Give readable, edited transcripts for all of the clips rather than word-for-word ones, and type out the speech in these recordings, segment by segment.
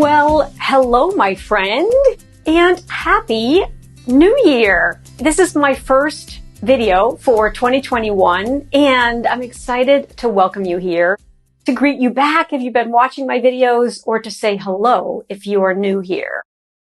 Well, hello, my friend, and happy New Year. This is my first video for 2021, and I'm excited to welcome you here, to greet you back if you've been watching my videos, or to say hello if you are new here.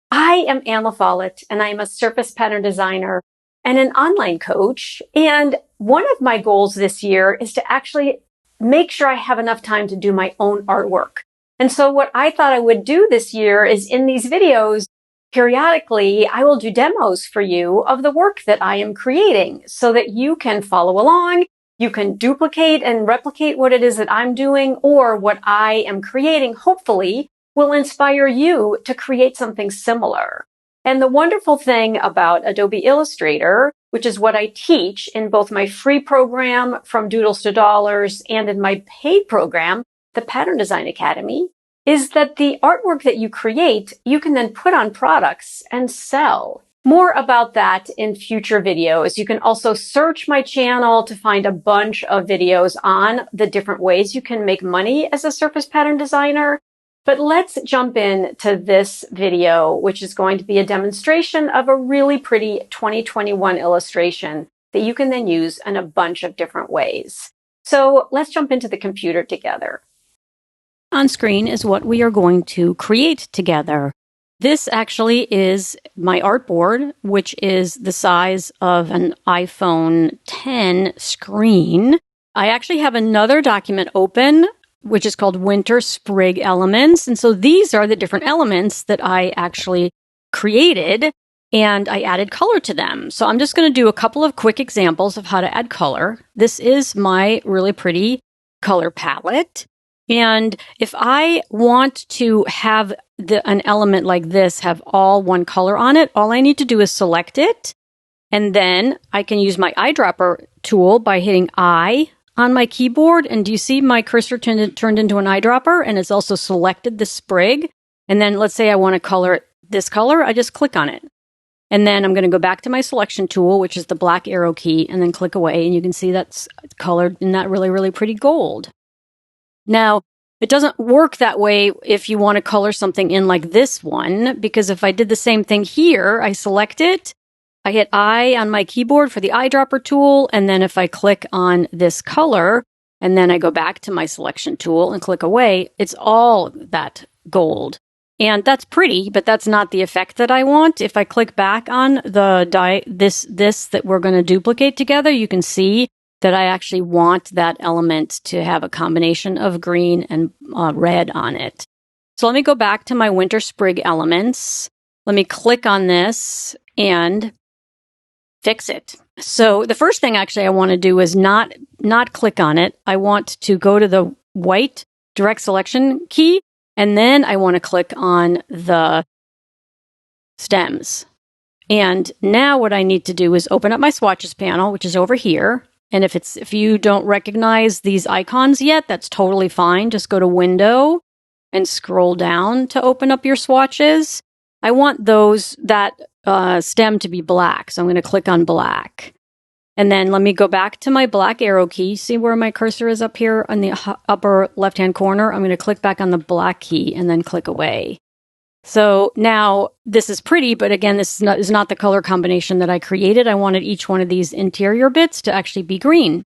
I am Anne LaFollette, and I am a surface pattern designer and an online coach. And one of my goals this year is to actually make sure I have enough time to do my own artwork. And so what I thought I would do this year is in these videos, periodically, I will do demos for you of the work that I am creating so that you can follow along. You can duplicate and replicate what it is that I'm doing, or what I am creating, hopefully, will inspire you to create something similar. And the wonderful thing about Adobe Illustrator, which is what I teach in both my free program from Doodles to Dollars and in my paid program, the Pattern Design Academy, is that the artwork that you create, you can then put on products and sell. More about that in future videos. You can also search my channel to find a bunch of videos on the different ways you can make money as a surface pattern designer. But let's jump in to this video, which is going to be a demonstration of a really pretty 2021 illustration that you can then use in a bunch of different ways. So let's jump into the computer together. On screen is what we are going to create together. This actually is my artboard, which is the size of an iPhone 10 screen. I actually have another document open, which is called Winter Sprig Elements. And so these are the different elements that I actually created, and I added color to them. So I'm just going to do a couple of quick examples of how to add color. This is my really pretty color palette. And if I want to have an element like this have all one color on it, all I need to do is select it. And then I can use my eyedropper tool by hitting I on my keyboard. And do you see my cursor turned into an eyedropper? And it's also selected the sprig. And then let's say I want to color it this color. I just click on it. And then I'm going to go back to my selection tool, which is the black arrow key, and then click away. And you can see that's colored in that really, really pretty gold. Now, it doesn't work that way if you want to color something in like this one, because if I did the same thing here, I select it, I hit I on my keyboard for the eyedropper tool, and then if I click on this color, and then I go back to my selection tool and click away, it's all that gold. And that's pretty, but that's not the effect that I want. If I click back on the this that we're going to duplicate together, you can see that I actually want that element to have a combination of green and red on it. So let me go back to my Winter Sprig Elements. Let me click on this and fix it. So the first thing actually I want to do is not click on it. I want to go to the white direct selection key, and then I want to click on the stems. And now what I need to do is open up my swatches panel, which is over here. And if you don't recognize these icons yet, that's totally fine. Just go to Window and scroll down to open up your swatches. I want that stem to be black, so I'm going to click on black. And then let me go back to my black arrow key. See where my cursor is up here on the upper left-hand corner? I'm going to click back on the black key and then click away. So now this is pretty, but again, this is not the color combination that I created. I wanted each one of these interior bits to actually be green.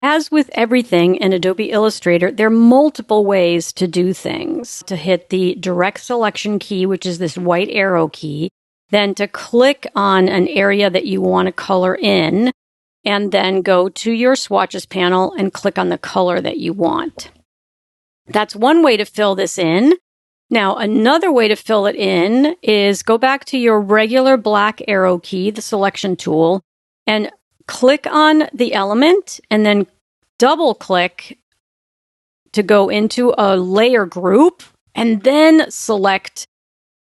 As with everything in Adobe Illustrator, there are multiple ways to do things. To hit the direct selection key, which is this white arrow key, then to click on an area that you want to color in, and then go to your swatches panel and click on the color that you want. That's one way to fill this in. Now, another way to fill it in is go back to your regular black arrow key, the selection tool, and click on the element, and then double click to go into a layer group, and then select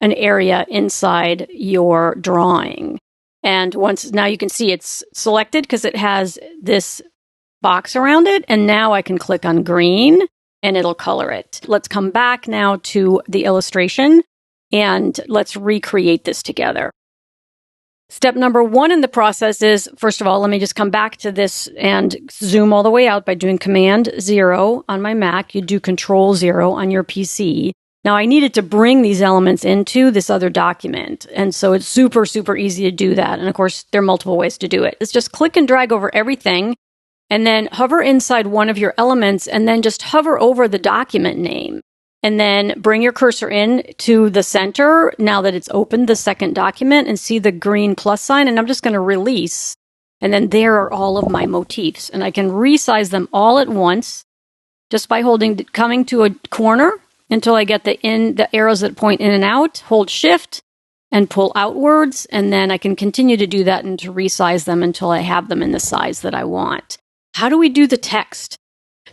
an area inside your drawing. And now you can see it's selected because it has this box around it. And now I can click on green and it'll color it. Let's come back now to the illustration and let's recreate this together. Step number one in the process is, first of all, let me just come back to this and zoom all the way out by doing Command 0 on my Mac. You do Control 0 on your PC. Now I needed to bring these elements into this other document. And so it's super, super easy to do that. And of course, there are multiple ways to do it. It's just click and drag over everything and then hover inside one of your elements and then just hover over the document name. And then bring your cursor in to the center now that it's opened the second document and see the green plus sign. And I'm just going to release. And then there are all of my motifs. And I can resize them all at once just by coming to a corner until I get the arrows that point in and out, hold shift and pull outwards. And then I can continue to do that and to resize them until I have them in the size that I want. How do we do the text?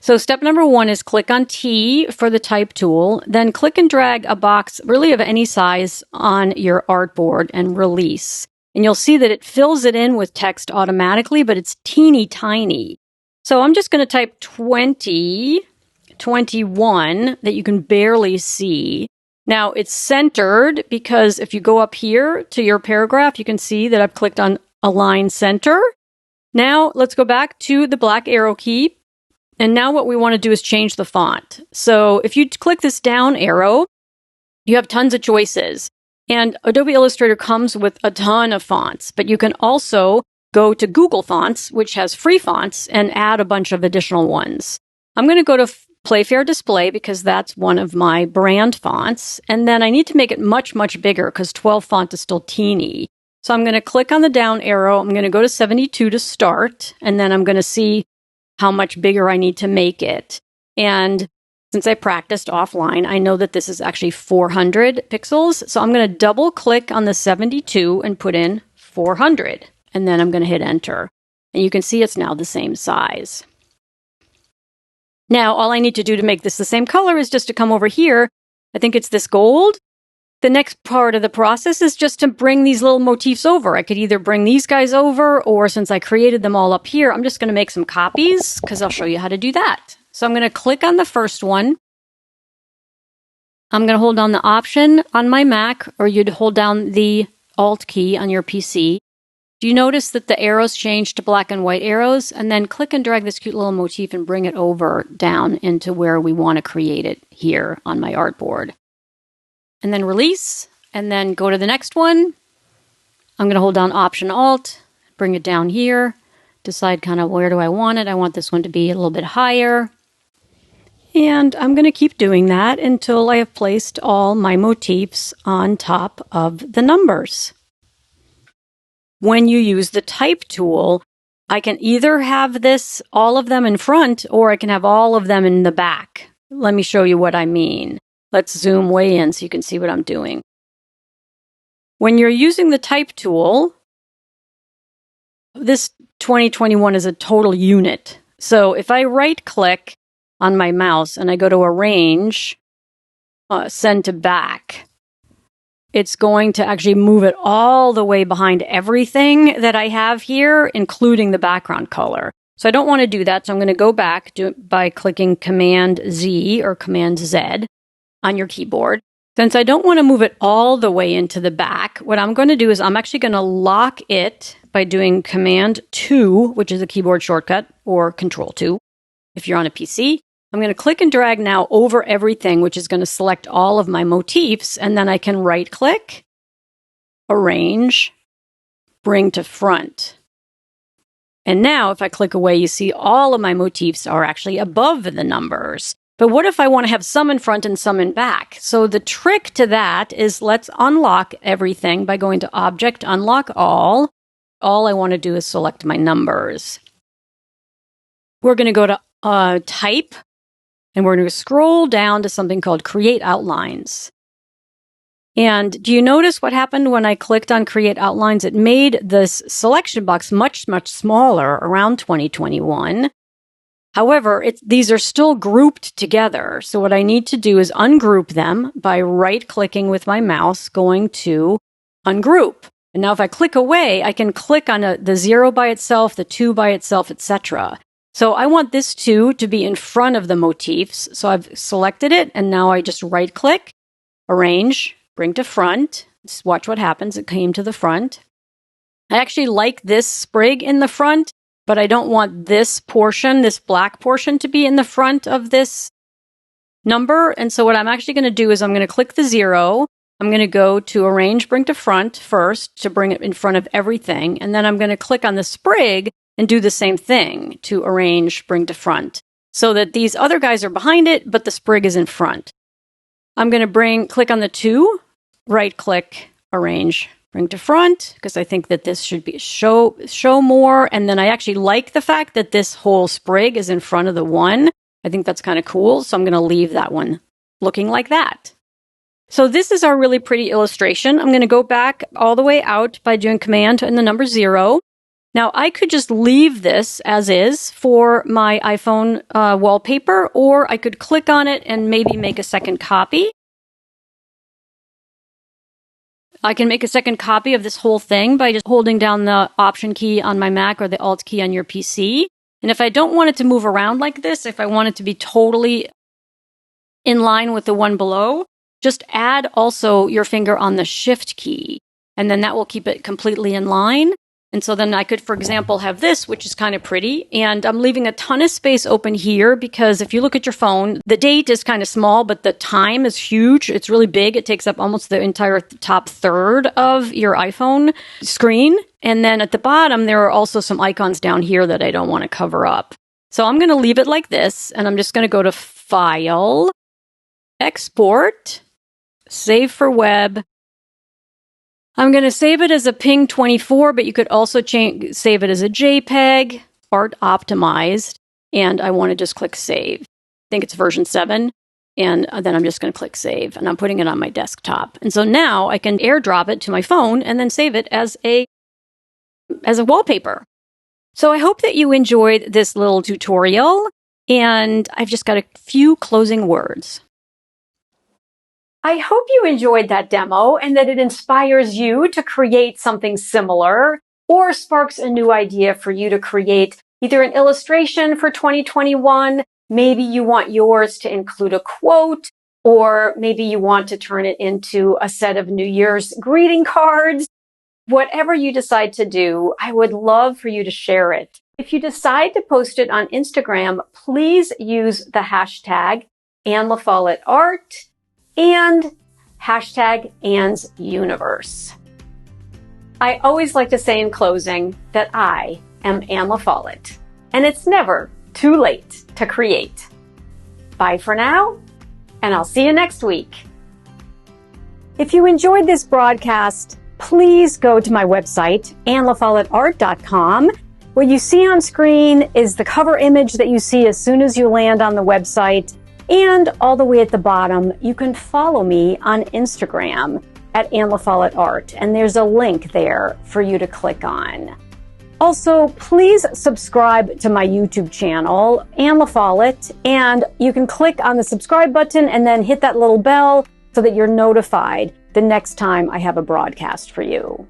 So step number 1 is click on T for the type tool, then click and drag a box really of any size on your artboard and release. And you'll see that it fills it in with text automatically, but it's teeny tiny. So I'm just going to type 21 that you can barely see. Now it's centered because if you go up here to your paragraph, you can see that I've clicked on Align Center. Now let's go back to the black arrow key. And now what we want to do is change the font. So if you click this down arrow, you have tons of choices. And Adobe Illustrator comes with a ton of fonts, but you can also go to Google Fonts, which has free fonts, and add a bunch of additional ones. I'm going to go to Playfair Display because that's one of my brand fonts. And then I need to make it much, much bigger because 12 font is still teeny. So I'm going to click on the down arrow. I'm going to go to 72 to start. And then I'm going to see how much bigger I need to make it. And since I practiced offline, I know that this is actually 400 pixels. So I'm going to double click on the 72 and put in 400. And then I'm going to hit enter. And you can see it's now the same size. Now, all I need to do to make this the same color is just to come over here. I think it's this gold. The next part of the process is just to bring these little motifs over. I could either bring these guys over, or since I created them all up here, I'm just going to make some copies because I'll show you how to do that. So I'm going to click on the first one. I'm going to hold down the Option on my Mac, or you'd hold down the Alt key on your PC. Do you notice that the arrows change to black and white arrows? And then click and drag this cute little motif and bring it over down into where we want to create it here on my artboard. And then release, and then go to the next one. I'm going to hold down Option Alt, bring it down here, decide kind of where do I want it. I want this one to be a little bit higher. And I'm going to keep doing that until I have placed all my motifs on top of the numbers. When you use the Type tool, I can either have all of them in front, or I can have all of them in the back. Let me show you what I mean. Let's zoom way in so you can see what I'm doing. When you're using the Type tool, this 2021 is a total unit. So if I right-click on my mouse and I go to Arrange, Send to Back, it's going to actually move it all the way behind everything that I have here, including the background color. So I don't want to do that, so I'm going to go back by clicking Command Z or Command Z on your keyboard. Since I don't want to move it all the way into the back, what I'm going to do is I'm actually going to lock it by doing Command 2, which is a keyboard shortcut, or Control 2 if you're on a PC. I'm going to click and drag now over everything, which is going to select all of my motifs, and then I can right-click, Arrange, Bring to Front. And now if I click away, you see all of my motifs are actually above the numbers. But what if I want to have some in front and some in back? So the trick to that is let's unlock everything by going to Object, Unlock All. All I want to do is select my numbers. We're going to go to Type, and we're going to scroll down to something called Create Outlines. And do you notice what happened when I clicked on Create Outlines? It made this selection box much, much smaller around 2021. However, these are still grouped together. So what I need to do is ungroup them by right-clicking with my mouse, going to Ungroup. And now if I click away, I can click on the 0 by itself, the 2 by itself, etc. So I want this 2 to be in front of the motifs. So I've selected it, and now I just right-click, Arrange, Bring to Front. Just watch what happens. It came to the front. I actually like this sprig in the front, but I don't want this portion, this black portion, to be in the front of this number. And so what I'm actually going to do is I'm going to click the 0. I'm going to go to Arrange, Bring to Front first to bring it in front of everything. And then I'm going to click on the sprig and do the same thing to Arrange, Bring to Front so that these other guys are behind it, but the sprig is in front. I'm going to click on the 2, right click, Arrange, Bring to Front, because I think that this should be show more. And then I actually like the fact that this whole sprig is in front of the 1. I think that's kind of cool. So I'm going to leave that one looking like that. So this is our really pretty illustration. I'm going to go back all the way out by doing Command and the number 0. Now I could just leave this as is for my iPhone wallpaper, or I could click on it and maybe make a second copy. I can make a second copy of this whole thing by just holding down the Option key on my Mac or the Alt key on your PC. And if I don't want it to move around like this, if I want it to be totally in line with the one below, just add also your finger on the Shift key, and then that will keep it completely in line. And so then I could, for example, have this, which is kind of pretty. And I'm leaving a ton of space open here because if you look at your phone, the date is kind of small, but the time is huge. It's really big. It takes up almost the entire top third of your iPhone screen. And then at the bottom, there are also some icons down here that I don't want to cover up. So I'm going to leave it like this, and I'm just going to go to File, Export, Save for Web. I'm going to save it as a ping 24, but you could also save it as a JPEG, art optimized, and I want to just click save. I think it's version 7, and then I'm just going to click save, and I'm putting it on my desktop. And so now I can airdrop it to my phone and then save it as a wallpaper. So I hope that you enjoyed this little tutorial, and I've just got a few closing words. I hope you enjoyed that demo and that it inspires you to create something similar or sparks a new idea for you to create either an illustration for 2021. Maybe you want yours to include a quote, or maybe you want to turn it into a set of New Year's greeting cards. Whatever you decide to do, I would love for you to share it. If you decide to post it on Instagram, please use the hashtag #AnneLaFolletteArt and hashtag Anne's Universe. I always like to say in closing that I am Anne LaFollette, and it's never too late to create. Bye for now, and I'll see you next week. If you enjoyed this broadcast, please go to my website, AnneLaFolletteArt.com. What you see on screen is the cover image that you see as soon as you land on the website. And all the way at the bottom, you can follow me on Instagram at @AnneLaFolletteArt, and there's a link there for you to click on. Also, please subscribe to my YouTube channel, Anne LaFollette, and you can click on the subscribe button and then hit that little bell so that you're notified the next time I have a broadcast for you.